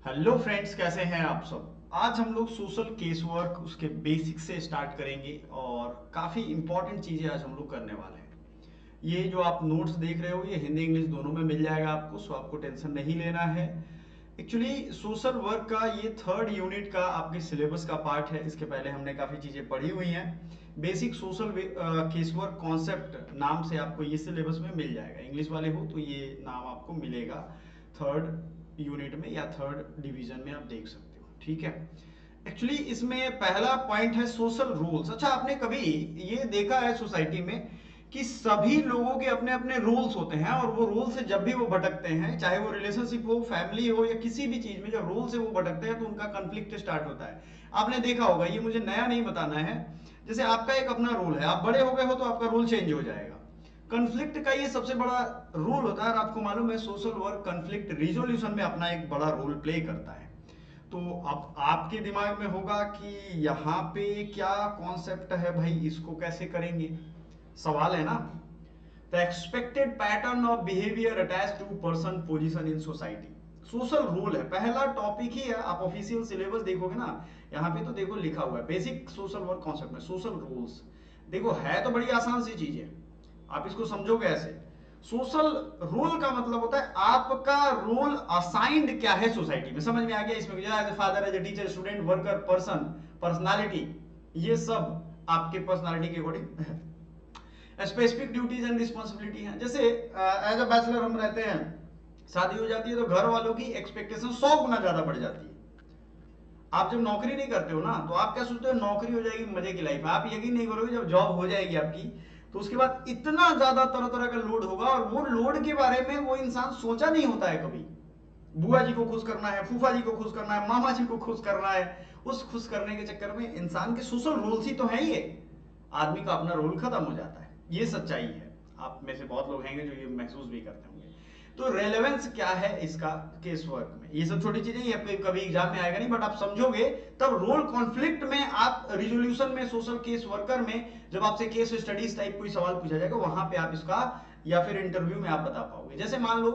Hello friends, कैसे हैं आप सब। आज हम लोग सोशल केस वर्क उसके बेसिक से स्टार्ट करेंगे और काफ़ी इंपॉर्टेंट चीज़ें आज हम लोग करने वाले हैं। ये जो आप नोट्स देख रहे हो ये हिंदी इंग्लिश दोनों में मिल जाएगा आपको, सो आपको टेंशन नहीं लेना है। एक्चुअली सोशल वर्क का ये थर्ड यूनिट का आपके सिलेबस का पार्ट है। इसके पहले हमने काफ़ी चीज़ें पढ़ी हुई हैं। Basic social case work concept नाम से आपको ये सिलेबस में मिल जाएगा। इंग्लिश वाले हो तो ये नाम आपको मिलेगा थर्ड यूनिट में या थर्ड डिवीजन में, आप देख सकते हो। ठीक है। एक्चुअली इसमें पहला पॉइंट है सोशल रूल्स। अच्छा, आपने कभी ये देखा है सोसाइटी में कि सभी लोगों के अपने अपने रूल्स होते हैं और वो रूल से जब भी वो भटकते हैं, चाहे वो रिलेशनशिप हो, फैमिली हो या किसी भी चीज में, जब रूल से वो भटकते हैं तो उनका कंफ्लिक्ट स्टार्ट होता है। आपने देखा होगा, ये मुझे नया नहीं बताना है। जैसे आपका एक अपना रूल है, आप बड़े हो गए हो तो आपका रूल चेंज हो जाएगा। कन्फ्लिक्ट का ये सबसे बड़ा रोल होता है और आपको मालूम है सोशल वर्क कन्फ्लिक्ट रिजोल्यूशन में अपना एक बड़ा रोल प्ले करता है। तो अब आपके दिमाग में होगा कि यहाँ पे क्या कॉन्सेप्ट है भाई, इसको कैसे करेंगे, सवाल है ना। The expected pattern of behaviour attach to person position in society, social rule है, पहला टॉपिक ही है। आप ऑफिशियल सिलेबस देखोगे ना, यहाँ पे तो देखो लिखा हुआ है बेसिक सोशल वर्क कॉन्सेप्ट में सोशल रूल्स। देखो है तो बड़ी आसान सी चीज है, आप इसको समझोगे ऐसे। सोशल रोल का मतलब होता है आपका रोल असाइंड क्या है सोसाइटी में, समझ में आ गया। इसमें as a father, as a teacher, student, worker, person, personality, ये सब आपके पर्सनालिटी के according specific duties and responsibility है। जैसे एज अ बैचलर हम रहते हैं, शादी हो जाती है तो घर वालों की एक्सपेक्टेशन 100 गुना ज्यादा बढ़ जाती है। आप जब नौकरी नहीं करते हो ना तो आप क्या सोचते हो, नौकरी हो जाएगी मजे की लाइफ है। आप यकीन नहीं करोगे, जब जॉब हो जाएगी आपकी तो उसके बाद इतना ज्यादा तरह तरह का लोड होगा और वो लोड के बारे में वो इंसान सोचा नहीं होता है कभी। बुआ जी को खुश करना है, फूफा जी को खुश करना है, मामा जी को खुश करना है। उस खुश करने के चक्कर में इंसान के सोशल रोल्स ही तो है ये, आदमी का अपना रोल खत्म हो जाता है। ये सच्चाई है। आप में से बहुत लोग हैं जो ये महसूस भी करते होंगे। तो रेलेवेंस क्या है इसका केस वर्क में, ये सब छोटी चीजें, ये कभी एग्जाम में आएगा नहीं, बट आप समझोगे तब। रोल कॉन्फ्लिक्ट में आप रिजोल्यूशन में, सोशल केस वर्कर में, जब आपसे केस स्टडीज टाइप कोई सवाल पूछा जाएगा वहां पे आप इसका, या फिर इंटरव्यू में आप बता पाओगे। जैसे मान लो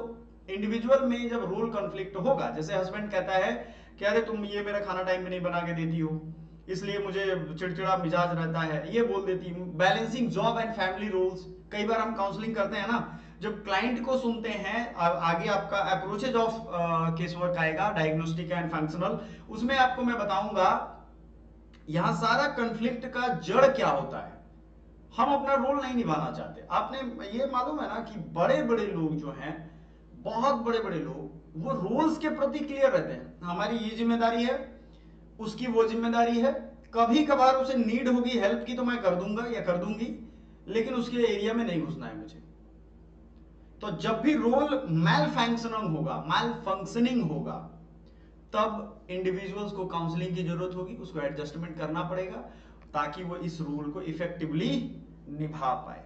इंडिविजुअल में जब रोल कॉन्फ्लिक्ट होगा, जैसे हस्बैंड कहता है कि अरे तुम ये मेरा खाना टाइम में नहीं बना के देती हो, इसलिए मुझे चिड़चिड़ा मिजाज रहता है, ये बोल देती हूँ। Balancing job and family roles, कई बार हम काउंसलिंग करते हैं ना, जब क्लाइंट को सुनते हैं, आगे आपका अप्रोचेज ऑफ केस वर्क आएगा, डायग्नोस्टिक एंड फंक्शनल, उसमें आपको मैं बताऊंगा यहां सारा कन्फ्लिक्ट का जड़ क्या होता है। हम अपना रोल नहीं निभाना चाहते। आपने ये मालूम है ना कि बड़े बड़े लोग जो हैं, बहुत बड़े बड़े लोग, वो रोल्स के प्रति क्लियर रहते हैं। हमारी ये जिम्मेदारी है, उसकी वो जिम्मेदारी है, कभी कभार उसे नीड होगी हेल्प की तो मैं कर दूंगा या कर दूंगी, लेकिन उसके एरिया में नहीं घुसना है मुझे। तो जब भी रोल मैल फंक्शनिंग होगा तब इंडिविजुअल्स को काउंसलिंग की जरूरत होगी, उसको एडजस्टमेंट करना पड़ेगा ताकि वो इस रूल को इफेक्टिवली निभा पाए।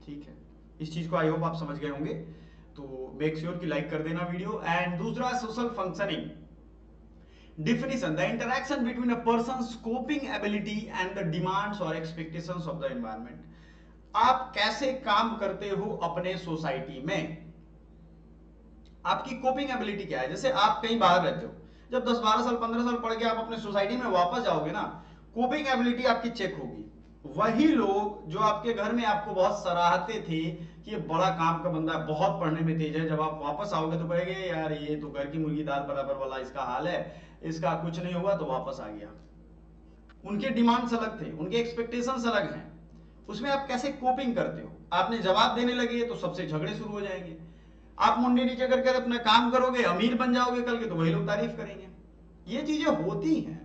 ठीक है, इस चीज को आई होप आप समझ गए होंगे। तो मेक श्योर कि लाइक कर देना वीडियो। एंड दूसरा, social functioning definition, the interaction between a person's coping ability and the demands or expectations of the environment। आप कैसे काम करते हो अपने सोसाइटी में, आपकी कोपिंग एबिलिटी क्या है। जैसे आप कहीं बाहर रहते हो, जब 10-12 साल 15 साल पढ़ के आप अपने सोसाइटी में वापस जाओगे ना, कोपिंग एबिलिटी आपकी चेक होगी। वही लोग जो आपके घर में आपको बहुत सराहते थे कि ये बड़ा काम का बंदा है, बहुत पढ़ने में तेज है, जब आप वापस आओगे तो कहेंगे यार ये तो घर की मुर्गी दाल बराबर वाला इसका हाल है, इसका कुछ नहीं हुआ तो वापस आ गया। उनके डिमांड्स अलग थे, उनके एक्सपेक्टेशंस अलग हैं। उसमें आप कैसे कोपिंग करते हो, आपने जवाब देने लगे तो सबसे झगड़े शुरू हो जाएंगे। आप मुंडी नीचे करके अपना काम करोगे, अमीर बन जाओगे कल के, तो वही लोग तारीफ करेंगे। ये चीजें होती हैं।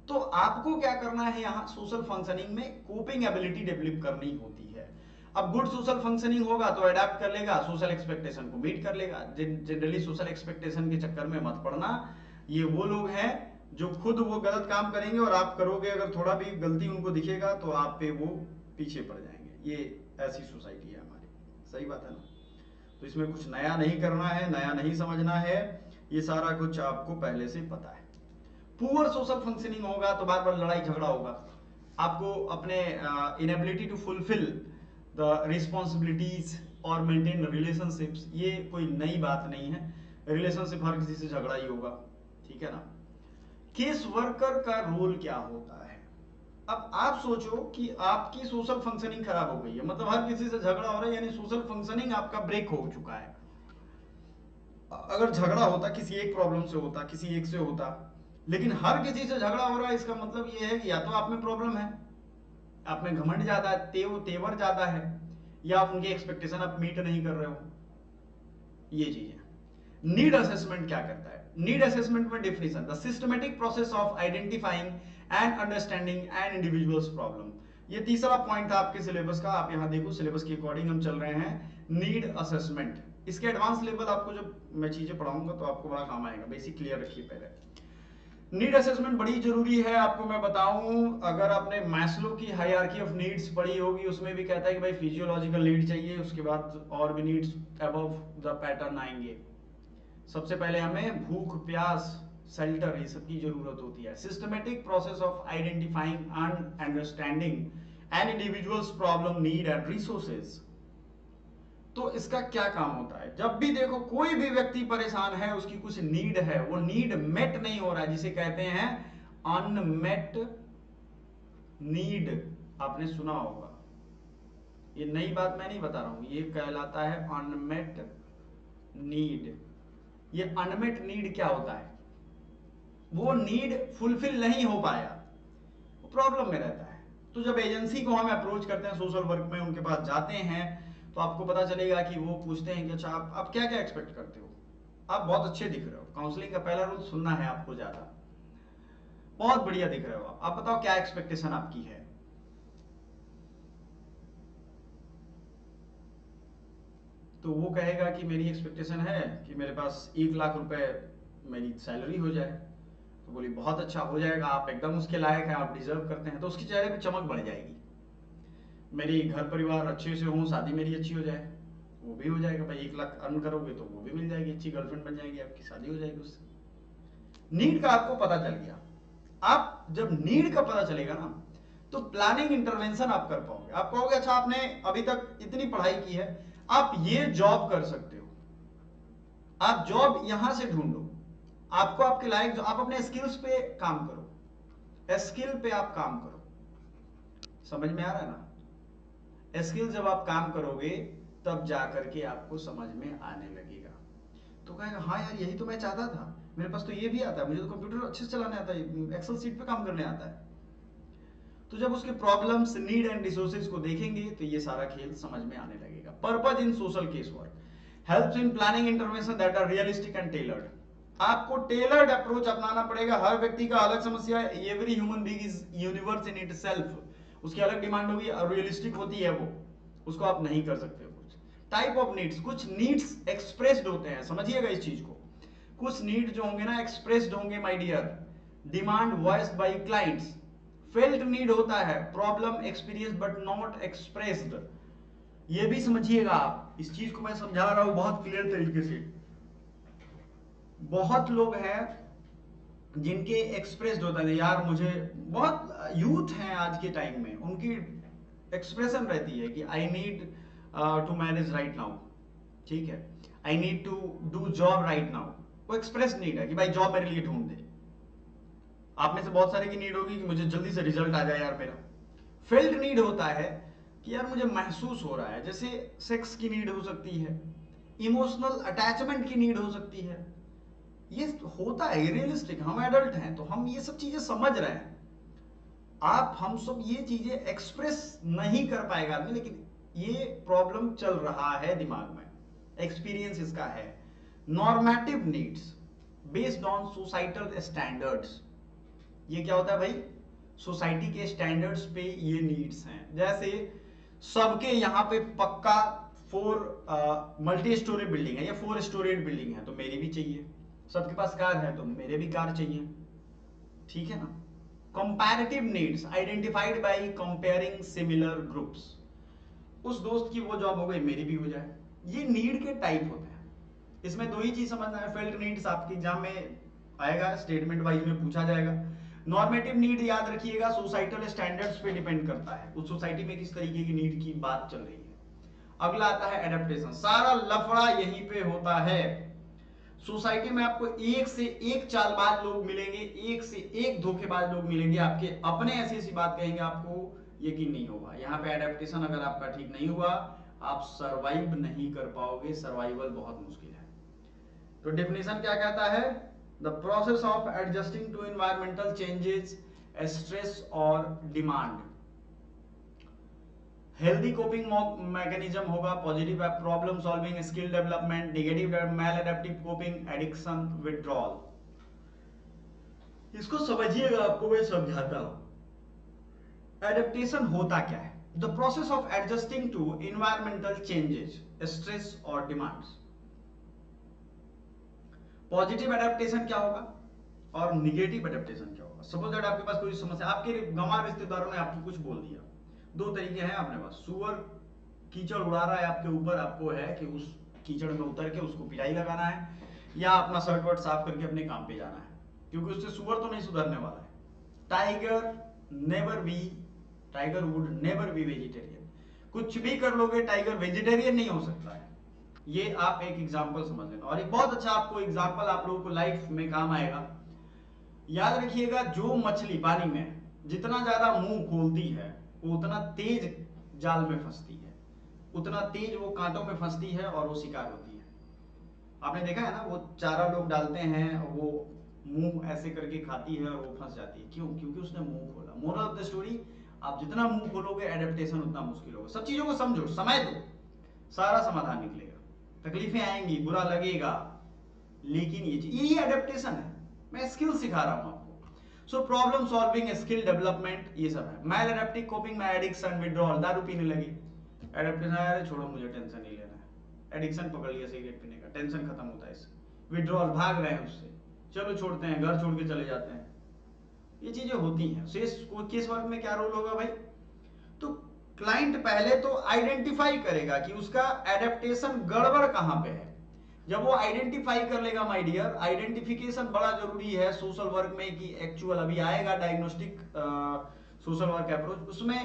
तो आपको क्या करना है, यहाँ सोशल फंक्शनिंग में कोपिंग एबिलिटी डेवलप करनी होती है। अब गुड सोशल फंक्शनिंग होगा तो अडेप्ट कर लेगा, सोशल एक्सपेक्टेशन को मीट कर लेगा। जनरली सोशल एक्सपेक्टेशन के चक्कर में मत पड़ना। ये वो लोग हैं जो खुद वो गलत काम करेंगे और आप करोगे अगर थोड़ा भी गलती उनको दिखेगा तो आप पे वो पीछे पड़ जाएंगे। ये ऐसी सोसाइटी है हमारी, सही बात है ना। तो इसमें कुछ नया नहीं करना है, नया नहीं समझना है, ये सारा कुछ आपको पहले से पता है। पुअर सोशल फंक्शनिंग होगा तो बार बार लड़ाई झगड़ा होगा, आपको अपने inability to fulfil the responsibilities और मेंटेन रिलेशनशिप्स, ये कोई नई बात नहीं है। रिलेशनशिप हर किसी से झगड़ा ही होगा, ठीक है ना। केस वर्कर का रोल क्या होता है? अब आप सोचो कि आपकी सोशल फंक्शनिंग खराब हो गई है, मतलब हर किसी से झगड़ा हो रहा है, यानी सोशल फंक्शनिंग आपका ब्रेक हो चुका है। अगर झगड़ा होता किसी एक प्रॉब्लम से होता, किसी एक से होता, लेकिन हर किसी से झगड़ा हो रहा है, इसका मतलब ये है कि या तो आप में प्रॉब्लम है, आप में घमंड ज्यादा है, तेवर ज्यादा है, या आप उनके एक्सपेक्टेशन आप मीट नहीं कर रहे हो। ये चीज है। नीड असेसमेंट क्या करता है? नीड असेसमेंट में definition, the systematic process of identifying and understanding an individuals problem. ये तीसरा पॉइंट था आपके सिलेबस का, आप यहां देखो सिलेबस के अकॉर्डिंग हम चल रहे हैं। नीड असेसमेंट, इसके एडवांस लेवल आपको जब मैं चीजें पढ़ाऊंगा तो आपको बड़ा काम आएगा, बेसिक क्लियर रखिए पहले। नीड असेसमेंट बड़ी जरूरी है, आपको मैं बताऊं, अगर आपने मैस्लो की हायरार्की ऑफ नीड्स पढ़ी होगी, उसमें भी कहता है कि भाई फिजियोलॉजिकल नीड चाहिए, उसके बाद और भी नीड्स अबव द पैटर्न आएंगे। सबसे पहले हमें भूख, प्यास, शेल्टर, ये सब की जरूरत होती है। Systematic process of identifying and understanding an individuals problem, need and resources. तो इसका क्या काम होता है? जब भी देखो कोई भी व्यक्ति परेशान है, उसकी कुछ नीड है, वो नीड मेट नहीं हो रहा है, जिसे कहते हैं अनमेट नीड। आपने सुना होगा, ये नई बात मैं नहीं बता रहा हूं, ये कहलाता है अनमेट नीड। ये अनमेट नीड क्या होता है? वो नीड फुलफिल नहीं हो पाया, वो प्रॉब्लम में रहता है। तो जब एजेंसी को हम अप्रोच करते हैं सोशल वर्क में, उनके पास जाते हैं, तो आपको पता चलेगा कि वो पूछते हैं कि अच्छा आप क्या क्या एक्सपेक्ट करते हो, आप बहुत अच्छे दिख रहे हो। काउंसलिंग का पहला रूल सुनना है आपको, ज्यादा बहुत बढ़िया दिख रहे हो आप बताओ क्या एक्सपेक्टेशन आपकी है। तो वो कहेगा कि मेरी एक्सपेक्टेशन है कि मेरे पास 1 लाख रुपए मेरी सैलरी हो जाए। तो बोली बहुत अच्छा, हो जाएगा, आप एकदम उसके लायक हैं, आप डिजर्व करते हैं। तो उसके चेहरे पे चमक बढ़ जाएगी। मेरी घर परिवार अच्छे से हो, शादी मेरी अच्छी हो जाए, वो भी हो जाएगा। भाई 1 लाख अर्न करोगे तो वो भी मिल जाएगी, अच्छी गर्लफ्रेंड बन जाएगी, आपकी शादी हो जाएगी उससे। नीड का आपको पता चल गया। आप जब नीड का पता चलेगा ना, तो प्लानिंग इंटरवेंशन आप कर पाओगे। आप कहोगे अच्छा आपने अभी तक इतनी पढ़ाई की है, आप ये जॉब कर सकते हो, आप जॉब यहां से ढूंढो, आपको आपके लायक जो, आप अपने स्किल्स पे काम करो, स्किल पे आप काम करो। समझ में आ रहा है ना? स्किल जब आप काम करोगे तब जाकर के आपको समझ में आने लगेगा। तो कहेगा हाँ यार यही तो मैं चाहता था, मेरे पास तो ये भी आता है, मुझे तो कंप्यूटर अच्छे से चलाने आता है, एक्सेल शीट पे काम करने आता है। तो जब उसके प्रॉब्लम्स, नीड एंड रिसोर्सेज को देखेंगे तो ये सारा खेल समझ में आने लगेगा। Purpose in social case work helps in planning intervention that are realistic and tailored. आपको टेलर्ड अप्रोच अपनाना पड़ेगा। हर व्यक्ति का अलग समस्या है, every human being is universe in itself. उसकी अलग डिमांड होगी और रियलिस्टिक होती है वो, उसको आप नहीं कर सकते। कुछ टाइप ऑफ नीड्स, कुछ नीड्स एक्सप्रेस्ड होते हैं, समझिएगा इस चीज को। कुछ नीड जो होंगे ना एक्सप्रेस्ड होंगे my dear, demand voiced by clients. Felt need होता है problem experience but not expressed. ये भी समझिएगा आप, इस चीज को मैं समझा रहा हूं बहुत क्लियर तरीके से। बहुत लोग हैं जिनके एक्सप्रेस्ड होता है, यार मुझे, बहुत यूथ हैं आज के टाइम में, उनकी एक्सप्रेशन रहती है कि I need to marriage right now, ठीक है, I need to do job right now. वो एक्सप्रेस नीड है कि भाई जॉब मेरे लिए ढूंढ दे। आप में से बहुत सारे की नीड होगी कि मुझे जल्दी से रिजल्ट आ जाए यार मेरा। फेल्ड नीड होता है कि यार मुझे महसूस हो रहा है, जैसे सेक्स की नीड हो सकती है, इमोशनल अटैचमेंट की नीड हो सकती है। ये होता है रियलिस्टिक, हम एडल्ट हैं तो हम ये सब चीजें समझ रहे हैं। आप हम सब ये चीजें एक्सप्रेस नहीं कर पाएगा आदमी, लेकिन ये प्रॉब्लम चल रहा है दिमाग में, एक्सपीरियंस इसका है। Normative needs based on societal standards. ये क्या होता है भाई? सोसाइटी के स्टैंडर्ड्स पे ये नीड्स हैं। जैसे सबके यहाँ पे पक्का 4 मल्टी स्टोरी बिल्डिंग है या 4 स्टोरीड बिल्डिंग है, तो मेरी भी चाहिए। सबके पास कार है तो मेरे भी कार चाहिए, ठीक है ना। Comparative needs identified by comparing similar groups. उस दोस्त की वो जॉब हो गई, मेरी भी हो जाए। ये नीड के टाइप होते हैं। इसमें दो ही चीज समझना है। फेल्ट नीड्स आपके एग्जाम में आएगा, स्टेटमेंट वाइज में पूछा जाएगा। नॉर्मेटिव नीड याद रखिएगा सोसाइटल स्टैंडर्ड्स पे डिपेंड करता है, उस सोसाइटी में किस तरीके की नीड की बात चल रही है। अगला आता है एडेप्टेशन। सारा लफड़ा यहीं पे होता है। सोसाइटी में आपको एक से एक चालबाज लोग मिलेंगे, एक से एक धोखेबाज लोग मिलेंगे, आपके अपने ऐसी ऐसी बात कहेंगे, आपको यकीन नहीं होगा। यहाँ पे एडेप्टेशन अगर आपका ठीक नहीं हुआ, आप सरवाइव नहीं कर पाओगे, सर्वाइवल बहुत मुश्किल है। तो डेफिनेशन क्या कहता है? The process of adjusting to environmental changes, stress और डिमांड। हेल्दी कोपिंग मैकेनिज्म होगा positive problem solving, skill development, negative maladaptive coping, addiction, withdrawal. इसको समझिएगा, आपको मैं समझाता हूं। एडेप्टेशन होता क्या है? The process of adjusting to environmental changes, stress और डिमांड्स। पॉजिटिव एडेप्टेशन क्या होगा और निगेटिव एडेप्टेशन क्या होगा? सपोज दैट आपके पास कोई समस्या, आपके गंवार रिश्तेदारों ने आपको कुछ बोल दिया, दो तरीके हैं अपने पास। सुअर कीचड़ उड़ा रहा है आपके ऊपर, आपको है कि उस कीचड़ में उतर के उसको पिटाई लगाना है, या अपना शर्ट वर्ट साफ करके अपने काम पे जाना है, क्योंकि उससे सुअर तो नहीं सुधरने वाला है। Tiger would never be vegetarian. कुछ भी कर लोगे, टाइगर वेजिटेरियन नहीं हो सकता है। ये आप एक एग्जाम्पल समझ लेना। और एक बहुत अच्छा आपको एग्जाम्पल आप लोगों को लाइफ में काम आएगा। याद रखिएगा, जो मछली पानी में जितना ज्यादा मुंह खोलती है वो उतना तेज जाल में फंसती है, उतना तेज वो कांटों में फंसती है और वो शिकार होती है। आपने देखा है ना, वो चारा लोग डालते हैं, वो मुंह ऐसे करके खाती है और वो फंस जाती है। क्यों? क्योंकि उसने मुंह खोला। मोरल ऑफ द स्टोरी, आप जितना मुंह खोलोगे एडेप्टेशन उतना मुश्किल होगा। सब चीजों को समझो, समय दो, सारा समाधान निकलेगा। तकलीफें आएंगी, बुरा लगेगा, लेकिन ये एडेप्टेशन है। मैं स्किल सिखा रहा हूं आपको। So problem solving, skill development, ये सब है। मैल एडेप्टिव कोपिंग में एडिक्शन, विड्रॉल, दारू पीने लगी, एडेप्टेशन आया, छोड़ो मुझे टेंशन नहीं लेना है। एडिक्शन पकड़ लिया सिगरेट पीने का, टेंशन खत्म होता है इससे। विड्रॉल, भाग रहे हैं उससे, चलो छोड़ते हैं, घर छोड़ के चले जाते हैं। ये चीजें होती हैं। केस वर्क में क्या रोल होगा भाई? तो क्लाइंट पहले तो आइडेंटिफाई करेगा कि उसका एडेप्टेशन गड़बड़ कहां पे है। जब वो आइडेंटिफाई कर लेगा, माय डियर, आइडेंटिफिकेशन बड़ा जरूरी है सोशल वर्क में, कि एक्चुअल अभी आएगा डायग्नोस्टिक सोशल वर्क अप्रोच, उसमें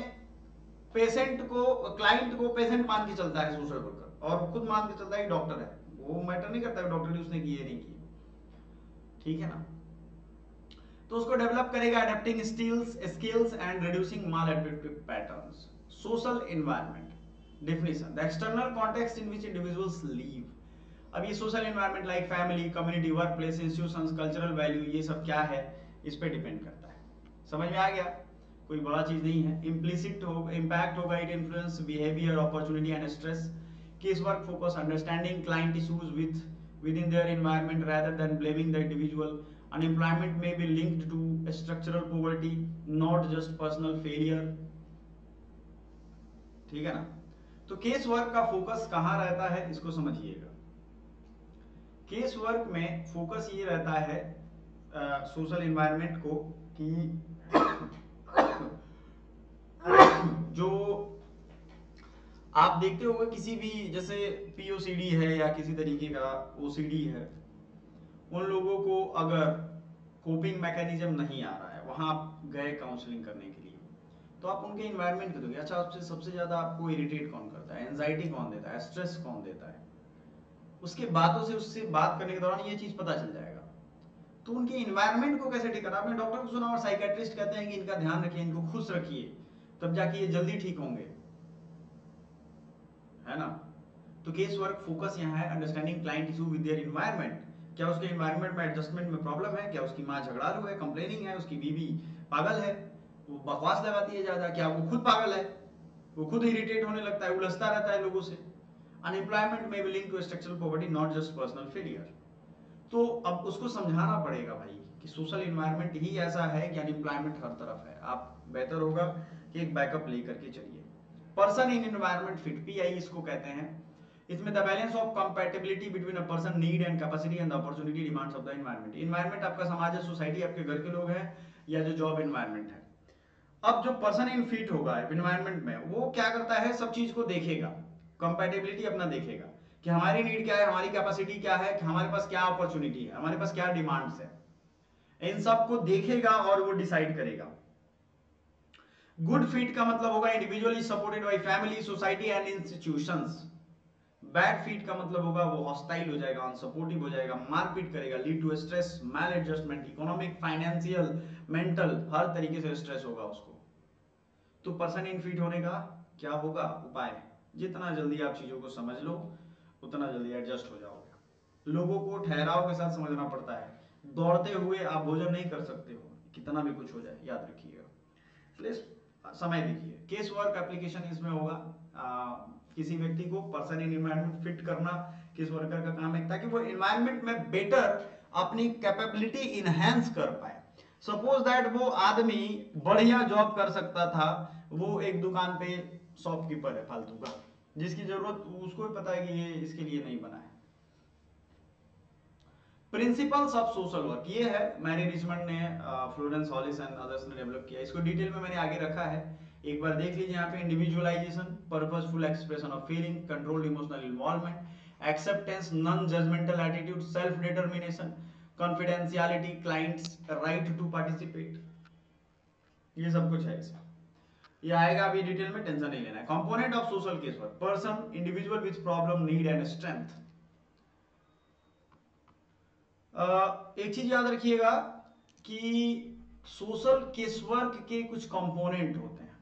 पेशेंट को, क्लाइंट को पेशेंट मान के चलता है सोशल वर्कर, और खुद मान के चलता है कि डॉक्टर है। वो मैटर नहीं करता डॉक्टर ने उसने किए नहीं किए, ठीक है ना? तो उसको डेवलप करेगा adapting skills and reducing mall adaptive patterns. Social environment definition, the external context in which individuals live. अब ये social environment like family, community, work place, institutions, cultural value, ये सब क्या है, इस पे डिपेंड करता है। समझ में आ गया? कोई बड़ा चीज नहीं है। इम्प्लिसिट इम्पैक्ट होगा, it influence behaviour, opportunity and stress. Case work focus understanding client issues within their environment rather than blaming the individual. Unemployment may be linked to structural poverty, not just personal failure. ठीक है ना? तो case work का focus कहां रहता है, इसको समझिएगा। केस वर्क में फोकस ये रहता है सोशल एनवायरनमेंट को, कि जो आप देखते होंगे किसी भी, जैसे पीओसीडी है या किसी तरीके का ओसीडी है, उन लोगों को अगर कोपिंग मैकेनिज्म नहीं आ रहा है, वहां आप गए काउंसलिंग करने के लिए, तो आप उनके एनवायरनमेंट को देखिए। अच्छा, आपसे सबसे ज्यादा आपको इरिटेट कौन करता है, एंजाइटी कौन देता है, स्ट्रेस कौन देता है, उसके बातों से, उससे बात करने के दौरान ये चीज पता चल जाएगा। तो उनके एनवायरनमेंट को कैसे ठीक करना। आपने डॉक्टर को सुना और साइकेट्रिस्ट कहते हैं कि इनका ध्यान रखिए, इनको खुश रखिए, तब जाके ये जल्दी ठीक होंगे, है ना? तो केस वर्क फोकस यहाँ है understanding client issue with their environment. क्या उसके एनवायरनमेंट में एडजस्टमेंट में प्रॉब्लम है? क्या उसकी माँ झगड़ालू है, कंप्लेनिंग है, उसकी बीवी पागल है, वो बकवास लगाती है ज्यादा, क्या वो खुद पागल है, वो खुद इरिटेट होने लगता है, उलझता रहता है लोगों से। Unemployment may be link to structural poverty, not just personal failure. तो अब उसको समझाना पड़ेगा भाई कि सोशल एनवायरनमेंट ही ऐसा है कि अनएम्प्लॉयमेंट हर तरफ है। आप बेहतर होगा कि एक बैकअप लेकर के चलिए। Person in environment fit, pi इसको कहते हैं। इसमें the balance of compatibility between a person need and capacity and the opportunity demands of the environment. Environment आपका समाज है, सोसाइटी, आपके घर के लोग हैं, या जो जॉब एनवायरनमेंट है। अब जो पर्सन इन फिट होगा एनवायरनमेंट में, वो क्या करता है, सब चीज को देखेगा, कंपैटिबिलिटी अपना देखेगा कि हमारी नीड क्या है, हमारी कैपेसिटी क्या है, कि हमारे पास क्या अपॉर्चुनिटी है, हमारे पास क्या डिमांड्स है, इन सब को देखेगा और वो डिसाइड करेगा। गुड फिट का मतलब होगा individual is supported by family, society and institutions. Bad feet का मतलब होगा वो हॉस्टाइल हो जाएगा, अनसपोर्टिव हो जाएगा, मारपीट करेगा, lead to stress, maladjustment, economic, financial, mental, हर तरीके से स्ट्रेस होगा उसको। तो पर्सन इन फिट होने का क्या होगा उपाय? जितना जल्दी आप चीजों को समझ लो उतना जल्दी एडजस्ट हो जाओगे। लोगों को ठहराव के साथ समझना पड़ता है, दौड़ते हुए आप भोजन नहीं कर सकते हो, कितना भी कुछ हो जाए, याद रखिएगा। प्लीज समय देखिए, केस वर्क एप्लीकेशन इसमें होगा। किसी व्यक्ति को पर्सन इन एनवायरमेंट फिट करना केस वर्कर का काम है, ताकि वो एनवायरमेंट में बेटर अपनी कैपेबिलिटी इनहेंस कर पाए। सपोज दैट वो आदमी बढ़िया जॉब कर सकता था, वो एक दुकान पे शॉपकीपर है फालतू का, जिसकी जरूरत उसको भी पता है कि ये इसके लिए नहीं बना है। प्रिंसिपल्स ऑफ सोशल वर्क ये है, मैरी रिचमंड ने, फ्लोरेंस हॉलिस एंड अदर्स ने डेवलप किया। इसको डिटेल में मैंने आगे रखा है, एक बार देख लीजिए। यहाँ पे individualisation, purposeful expression of feeling, controlled emotional involvement, acceptance, non judgemental attitude, self determination, confidentiality, clients right to participate, ये सब कुछ है इसमें। ये आएगा अभी डिटेल में, टेंशन नहीं लेना है। Component of social case work, person, individual with problem, need and strength. एक चीज याद रखिएगा कि सोशल केस वर्क के कुछ कंपोनेंट होते हैं।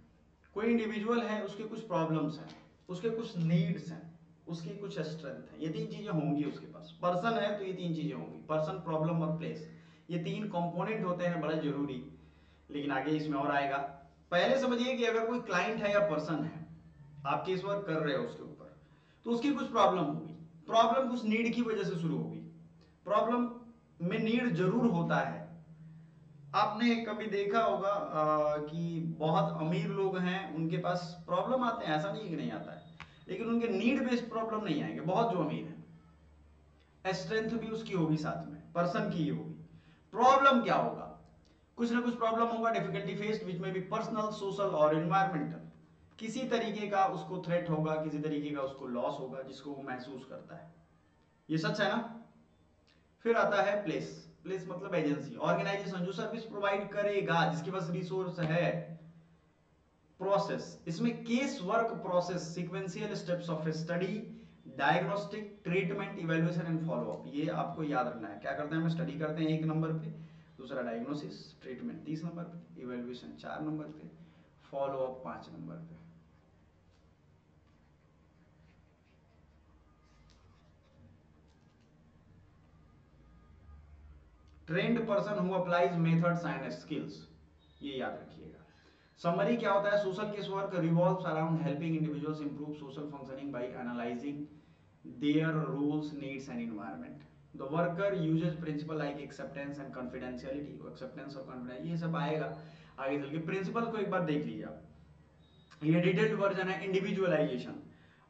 कोई इंडिविजुअल है, उसके कुछ प्रॉब्लम्स हैं, उसके कुछ नीड्स हैं, उसकी कुछ स्ट्रेंथ है, ये तीन चीजें होंगी उसके पास। पर्सन है तो ये तीन चीजें होंगी, पर्सन, प्रॉब्लम और प्लेस, ये तीन कंपोनेंट होते हैं बड़ा जरूरी। लेकिन आगे इसमें और आएगा। पहले समझिए कि अगर कोई क्लाइंट है या पर्सन है, आप केस वर्क कर रहे हो उसके ऊपर, तो उसकी कुछ प्रॉब्लम होगी। प्रॉब्लम कुछ नीड की वजह से शुरू होगी। प्रॉब्लम में नीड जरूर होता है। आपने कभी देखा होगा कि बहुत अमीर लोग हैं, उनके पास प्रॉब्लम आते हैं, ऐसा नहीं है कि नहीं आता है, लेकिन उनके नीड बेस्ड प्रॉब्लम नहीं आएंगे। बहुत जो अमीर है, स्ट्रेंथ भी उसकी होगी, साथ में पर्सन की ही होगी। प्रॉब्लम क्या होगा? कुछ ना कुछ प्रॉब्लम होगा, डिफिकल्टी फेस्ड विच में बी पर्सनल, सोशल और एनवायरमेंटल। किसी तरीके का उसको थ्रेट होगा, किसी तरीके का उसको लॉस होगा, जिसको वो महसूस करता है। ये सच है ना? फिर आता है प्लेस। प्लेस मतलब एजेंसी, ऑर्गेनाइजेशन जो सर्विस प्रोवाइड करेगा, जिसके पास रिसोर्स है। प्रोसेस, इसमें case work process, sequential steps of study, diagnostic, treatment, evaluation and follow up, ये आपको याद रखना है। क्या करते हैं हम? स्टडी करते हैं 1 नंबर पे, दूसरा डायग्नोसिस, ट्रीटमेंट 30 नंबर पे, इवैल्यूएशन 4 नंबर पे, फॉलो अप 5 नंबर पे। Trained person who applies methods and skills, ये याद रखिएगा। समरी क्या होता है? Social case work revolves around helping individuals improve social functioning by analysing their roles, needs and environment. The worker uses principle like acceptance and confidentiality, acceptance और confidence, ये सब आएगा आगे चल के। प्रिंसिपल को एक बार देख लीजिए आप, ये डिटेल्ड वर्जन है। इंडिविजुअलाइजेशन,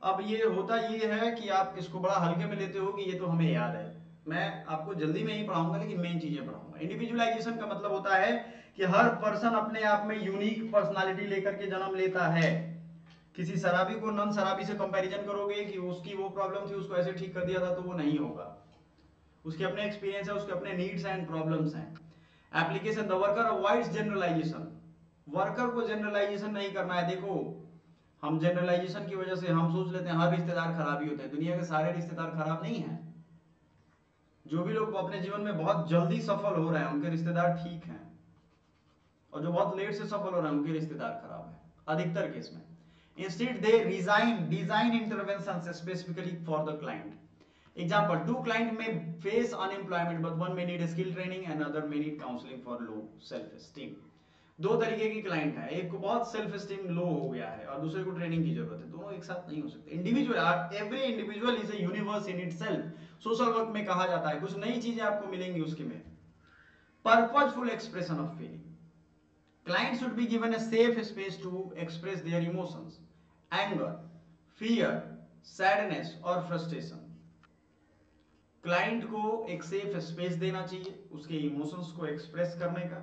अब ये होता ये है कि आप इसको बड़ा हल्के में लेते हो कि ये तो हमें याद है, मैं आपको जल्दी में ही पढ़ाऊंगा लेकिन मेन चीजें पढ़ाऊंगा। इंडिविजुअलाइजेशन का मतलब होता है कि हर पर्सन अपने आप में यूनिक पर्सनालिटी लेकर के जन्म लेता है। किसी शराबी को नॉन शराबी से कंपैरिजन करोगे कि उसकी वो प्रॉब्लम थी, उसको ऐसे ठीक कर दिया था, तो वो नहीं होगा। उसके अपने एक्सपीरियंस है, उसके अपने नीड्स एंड प्रॉब्लम्स हैं। Application, the worker avoids generalisation, worker को जनरलाइजेशन नहीं करना है। देखो, हम जनरलाइजेशन की वजह से हम सोच लेते हैं हर रिश्तेदार खराब ही होते हैं। दुनिया के सारे रिश्तेदार खराब नहीं है। जो भी लोग अपने जीवन में बहुत जल्दी सफल हो रहे हैं, उनके रिश्तेदार ठीक हैं, और जो बहुत लेट से सफल हो रहे हैं, उनके रिश्तेदार खराब है अधिकतर केस में। Instead, they design interventions specifically for the client. Example: two clients may face unemployment, but one may need skill training and other may need counseling for low self-esteem. दो तरीके की क्लाइंट है, एक को बहुत सेल्फ एस्टीम लो हो गया है और दूसरे को ट्रेनिंग की जरूरत है। दोनों एक साथ नहीं हो सकते। Individual, every individual is a universe in itself, social work में कहा जाता है। कुछ नई चीजें आपको मिलेंगी उसके में। Purposeful expression of feeling, clients should be given a safe space to express their emotions, anger, fear, sadness और frustration। क्लाइंट को एक सेफ स्पेस देना चाहिए उसके इमोशंस को एक्सप्रेस करने का।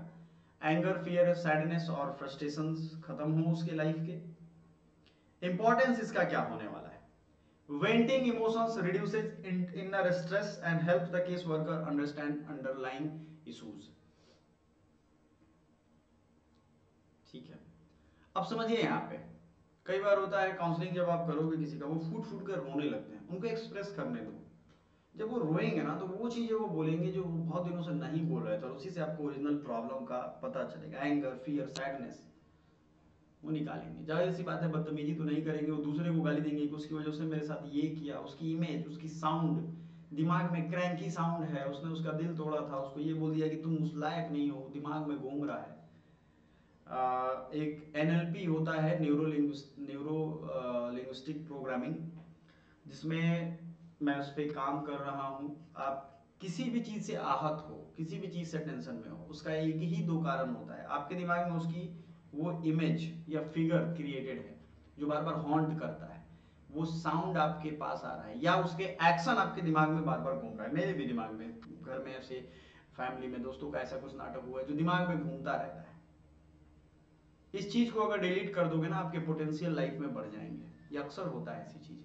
एंगर, फियर, सैडनेस और फ्रस्ट्रेशंस खत्म हो उसके लाइफ के। इंपॉर्टेंस इसका क्या होने वाला है? Venting emotions reduces inner stress and help the case worker understand underlying issues. ठीक है, अब समझिए यहाँ पे कई बार होता है काउंसलिंग जब आप करोगे किसी का, वो फूट फूट कर रोने लगते हैं, उनको एक्सप्रेस करने दो। जब वो रोएंगे ना तो वो चीजें वो बोलेंगे जो वो बहुत दिनों से नहीं बोल रहे थे, और उसी से आपको ओरिजिनल प्रॉब्लम का पता चलेगा। एंगर, फियर, सैडनेस वो निकालेंगे। जाहिर सी बात है बदतमीजी तो नहीं करेंगे, वो दूसरे को गाली देंगे कि उसकी वजह से मेरे साथ ये किया, उसकी इमेज, उसकी साउंड, दिमाग में क्रैंकी साउंड है, उसने उसका दिल तोड़ा था, उसको ये बोल दिया कि तुम उस लायक नहीं हो, दिमाग में घूम रहा है। एक एनएलपी होता है, न्यूरो लिंग्विस्टिक प्रोग्रामिंग, जिसमें मैं उस पर काम कर रहा हूँ। आप किसी भी चीज़ से आहत हो, किसी भी चीज़ से टेंशन में हो, उसका एक ही दो कारण होता है, आपके दिमाग में उसकी वो इमेज या फिगर क्रिएटेड है जो बार बार हॉन्ट करता है, वो साउंड आपके पास आ रहा है, या उसके एक्शन आपके दिमाग में बार बार घूम रहा है। मेरे भी दिमाग में, घर में ऐसे, फैमिली में, दोस्तों का ऐसा कुछ नाटक हुआ है जो दिमाग में घूमता रहता है। इस चीज को अगर डिलीट कर दोगे ना, आपके पोटेंशियल लाइफ में बढ़ जाएंगे। ये अक्सर होता है ऐसी चीजें।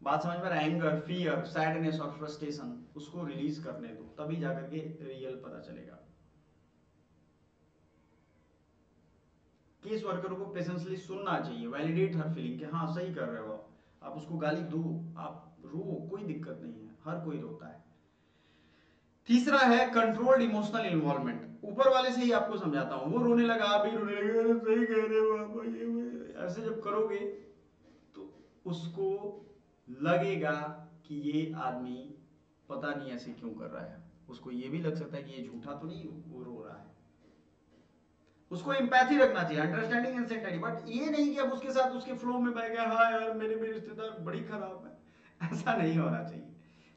बात समझ में? एंगर, फियर, सैडनेस और फ्रस्ट्रेशन, उसको रिलीज करने दो, तभी जाकर के रियल पता चलेगा। केस वर्कर को पेशेंसली सुनना चाहिए, वैलिडेट हर फीलिंग कि हाँ सही कर रहे हो आप उसको गाली दो, आप रो, कोई दिक्कत नहीं है, हर कोई रोता है। तीसरा है कंट्रोल्ड इमोशनल इन्वॉल्वमेंट। ऊपर वाले से ही आपको समझाता हूं, वो रोने लगा, आप भी रोने लगे, अरे सही कह रहे हो आप, ये ऐसे जब करोगे तो उसको लगेगा कि ये आदमी पता नहीं ऐसे क्यों कर रहा है। उसको ये भी लग सकता है कि ये झूठा तो नहीं वो रो रहा है। उसको एम्पैथी रखना चाहिए, अंडरस्टैंडिंग एंड सिंपैथी, बट ये नहीं कि अब उसके साथ उसके फ्लो में बह गया, हाँ यार मेरे भी रिश्तेदार बड़ी खराब है, ऐसा नहीं होना चाहिए।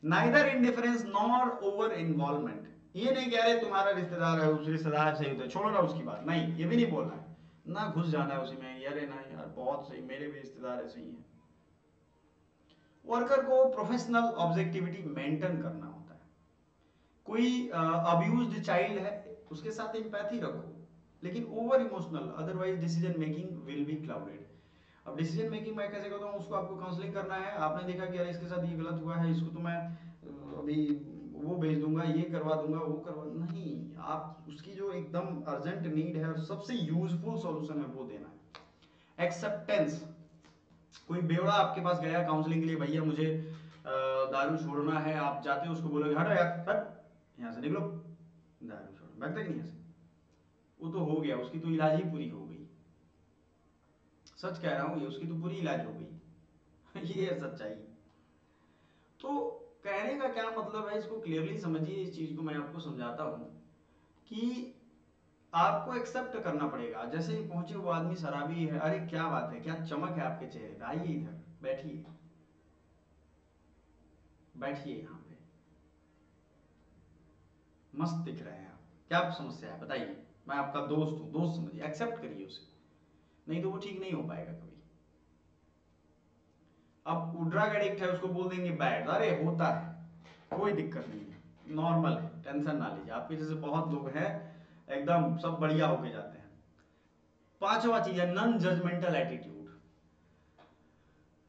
Neither indifference nor over involvement. ये नहीं कह रहे तुम्हारा रिश्तेदार है, उस रिश्तेदार सही होता है, छोड़ो ना उसकी बात, नहीं, ये भी नहीं बोलना है ना, घुस जाना है उसी में, अरे ना यार बहुत सही, मेरे भी रिश्तेदार ऐसे ही हैं। वर्कर को प्रोफेशनल ऑब्जेक्टिविटी मेंटेन करना होता है। कोई अब्यूज्ड चाइल्ड है, उसके साथ एम्पैथी रखो, लेकिन over emotional, otherwise decision making will be clouded. अब डिसीजन मेकिंग मैं कैसे करता हूँ, उसको आपको काउंसलिंग करना है, आपने देखा कि यार इसके साथ ये गलत हुआ है, इसको तो मैं अभी वो भेज दूंगा, ये करवा दूंगा, वो करवा, नहीं, आप उसकी जो एकदम अर्जेंट नीड है और सबसे यूजफुल सॉल्यूशन है वो देना है। एक्सेप्टेंस। कोई बेवड़ा आपके पास गया काउंसलिंग के लिए, भैया मुझे दारू छोड़ना है, आप जाते हो उसको बोलोगे हटो यार, हट यहाँ से निकलो, दारू छोड़ो, भागते कि नहीं यहाँ से, वो तो हो गया, उसकी तो इलाज ही पूरी हो गई। सच कह रहा हूँ, ये उसकी तो पूरी इलाज हो गई। ये है सच्चाई। तो कहने का क्या मतलब है, इसको क्लियरली समझिए। इस चीज को मैं आपको समझाता हूँ कि आपको एक्सेप्ट करना पड़ेगा। जैसे ही पहुंचे वो आदमी शराबी है, अरे क्या बात है, क्या चमक है आपके चेहरे पे, आइए इधर बैठिए, बैठिए यहाँ पे, मस्त दिख रहे हैं आप, क्या समस्या है बताइए, मैं आपका दोस्त हूँ, दोस्त समझिए, एक्सेप्ट करिए उसे, नहीं तो वो ठीक नहीं हो पाएगा कभी। अब ड्रग एडिक्ट है, उसको बोल देंगे बैड, अरे होता है, कोई दिक्कत नहीं है, नॉर्मल है, टेंशन ना लीजिए, आपके जैसे बहुत लोग हैं एकदम सब बढ़िया होके जाते हैं। पांचवा चीज है नॉन जजमेंटल एटीट्यूड।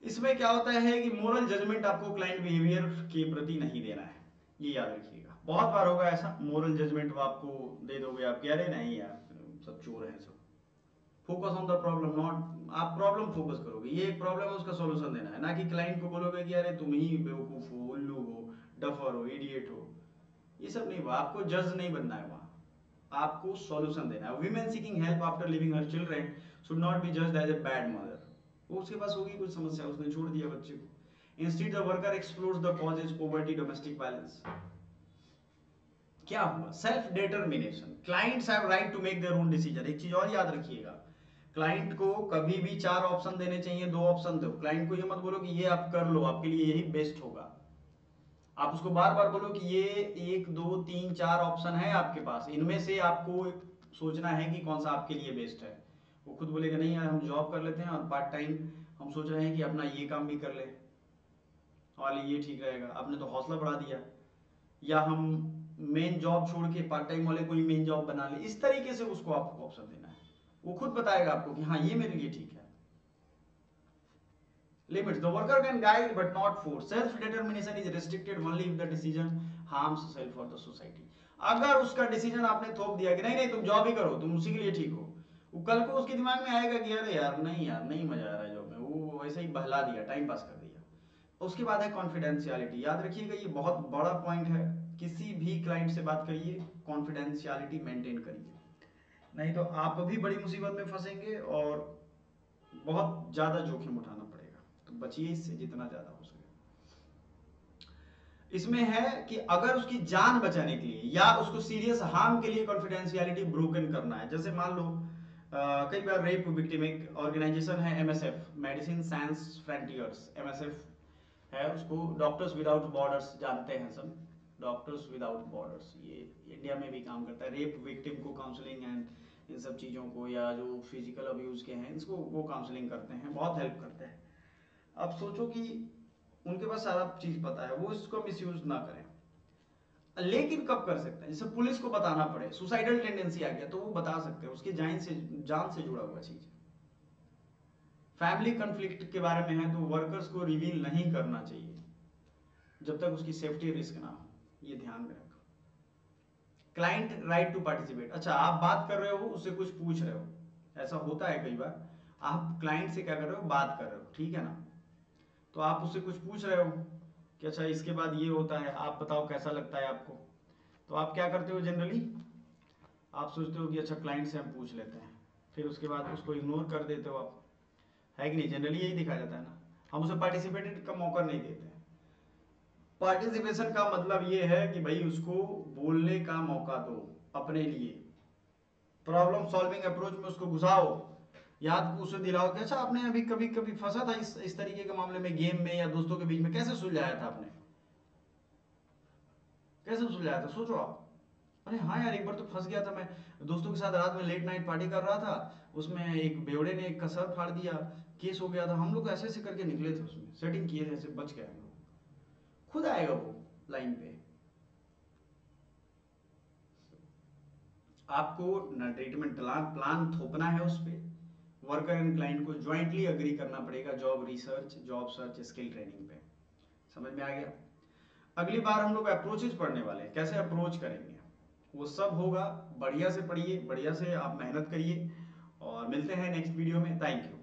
इसमें क्या होता है कि मोरल जजमेंट आपको क्लाइंट बिहेवियर के प्रति नहीं देना है, ये याद रखिएगा। बहुत बार होगा ऐसा, मोरल जजमेंट आपको दे दोगे, आप कह रहे नहीं यार सब चोर हैं सब। Focus on the problem, not, आप प्रॉब्लम फोकस करोगे, ये एक प्रॉब्लम है उसका सॉल्यूशन देना है, ना कि क्लाइंट को बोलोगे कि अरे तुम ही बेवकूफ हो, उल्लू हो, डफर हो, इडियट हो। ये सब नहीं हुआ, आपको जज नहीं बनना है वहां, आपको सॉल्यूशन देना है। Women seeking help after living her children should not be judged as a bad mother. वो उसके पास होगी कुछ समस्या, उसने छोड़ दिया बच्चे को। Instead the worker explores the causes, poverty, domestic violence. क्या हुआ, self determination. Clients have right to make their own decision. एक चीज और याद रखिएगा, क्लाइंट को कभी भी 4 ऑप्शन देने चाहिए, 2 ऑप्शन दो। क्लाइंट को ये मत बोलो कि ये आप कर लो, आपके लिए यही बेस्ट होगा। आप उसको बार बार बोलो कि ये 1 2 3 4 ऑप्शन है आपके पास, इनमें से आपको सोचना है कि कौन सा आपके लिए बेस्ट है। वो खुद बोलेगा नहीं यार हम जॉब कर लेते हैं और पार्ट टाइम हम सोच रहे हैं कि अपना ये काम भी कर ले, और ये ठीक रहेगा, आपने तो हौसला बढ़ा दिया। या हम मेन जॉब छोड़ के पार्ट टाइम वाले कोई मेन जॉब बना ले, इस तरीके से उसको आपको ऑप्शन देना है। वो खुद बताएगा आपको कि हाँ ये मेरे लिए ठीक है। Limits. The worker can guide but not force. Self-determination is restricted only if the decision harms self or the society. अगर उसका डिसीजन आपने थोप दिया कि नहीं नहीं तुम जॉब ही करो, तुम उसी के लिए ठीक हो, वो कल को उसके दिमाग में आएगा कि अरे यार नहीं मजा आ रहा है जॉब में, वो वैसे ही बहला दिया, टाइम पास कर दिया। उसके बाद है कॉन्फिडेंशियलिटी। याद रखिएगा ये बहुत बड़ा पॉइंट है, किसी भी क्लाइंट से बात करिए कॉन्फिडेंशियलिटी मेंटेन करिए, नहीं तो आप भी बड़ी मुसीबत में फंसेंगे और बहुत ज़्यादा जोखिम उठाना पड़ेगा। तो बचिए इससे जितना ज़्यादा हो सके। इसमें है कि अगर उसकी जान बचाने के लिए या उसको सीरियस हार्म के लिए कॉन्फिडेंशियलिटी ब्रोकन करना है, जैसे मान लो कई बार रेप विक्टिम, एक ऑर्गेनाइजेशन है MSF, medicine science frontiers, MSF है, उसको डॉक्टर्स विदाउट बॉर्डर्स जानते हैं सब, डॉक्टर्स विदाउट बॉर्डर्स, ये इंडिया में भी काम करता है, रेप विक्टिम को काउंसलिंग एंड इन सब चीज़ों को, या जो फिजिकल अब्यूज़ के हैं इसको वो काउंसलिंग करते हैं, बहुत हेल्प करते हैं। अब सोचो कि उनके पास सारा चीज़ पता है, वो इसको मिसयूज ना करें, लेकिन कब कर सकते हैं, जैसे पुलिस को बताना पड़े, सुसाइडल टेंडेंसी आ गया तो वो बता सकते हैं, उसके जान से जुड़ा हुआ चीज़। फैमिली कन्फ्लिक्ट के बारे में है तो वर्कर्स को रिवील नहीं करना चाहिए जब तक उसकी सेफ्टी रिस्क ना हो, ये ध्यान में रखो। क्लाइंट राइट टू पार्टिसिपेट, अच्छा आप बात कर रहे हो उससे कुछ पूछ रहे हो, ऐसा होता है कई बार, आप क्लाइंट से क्या कर रहे हो, बात कर रहे हो, ठीक है ना, तो आप उससे कुछ पूछ रहे हो कि अच्छा इसके बाद ये होता है, आप बताओ कैसा लगता है आपको। तो आप क्या करते हो जनरली, आप सोचते हो कि अच्छा क्लाइंट से हम पूछ लेते हैं, फिर उसके बाद उसको इग्नोर कर देते हो आप, है कि नहीं, जनरली यही दिखाया जाता है ना, हम उसे पार्टिसिपेट का मौका नहीं देते हैं। पार्टिसिपेशन का मतलब ये है कि भाई उसको बोलने का मौका दो अपने लिए, प्रॉब्लम सॉल्विंग अप्रोच में उसको घुसाओ, याद को उसे दिलाओ कि अच्छा आपने अभी कभी कभी फंसा था इस तरीके के मामले में, गेम में या दोस्तों के बीच में, कैसे सुलझाया था आपने, कैसे सुलझाया था, सोचो आप। अरे हाँ यार, एक बार तो फंस गया था मैं, दोस्तों के साथ रात में लेट नाइट पार्टी कर रहा था, उसमें एक बेवड़े ने एक का सर फाड़ दिया, केस हो गया था, हम लोग ऐसे ऐसे करके निकले थे, उसमें सेटिंग किए थे, ऐसे बच गए हम लोग। खुद आएगा वो लाइन पे। आपको ना ट्रीटमेंट प्लान थोपना है उस पर, वर्कर एंड क्लाइंट को ज्वाइंटली अग्री करना पड़ेगा job research, job search, skill training पे। समझ में आ गया। अगली बार हम लोग अप्रोचेज पढ़ने वाले हैं, कैसे अप्रोच करेंगे, वो सब होगा। बढ़िया से पढ़िए, बढ़िया से आप मेहनत करिए, और मिलते हैं नेक्स्ट वीडियो में। Thank you.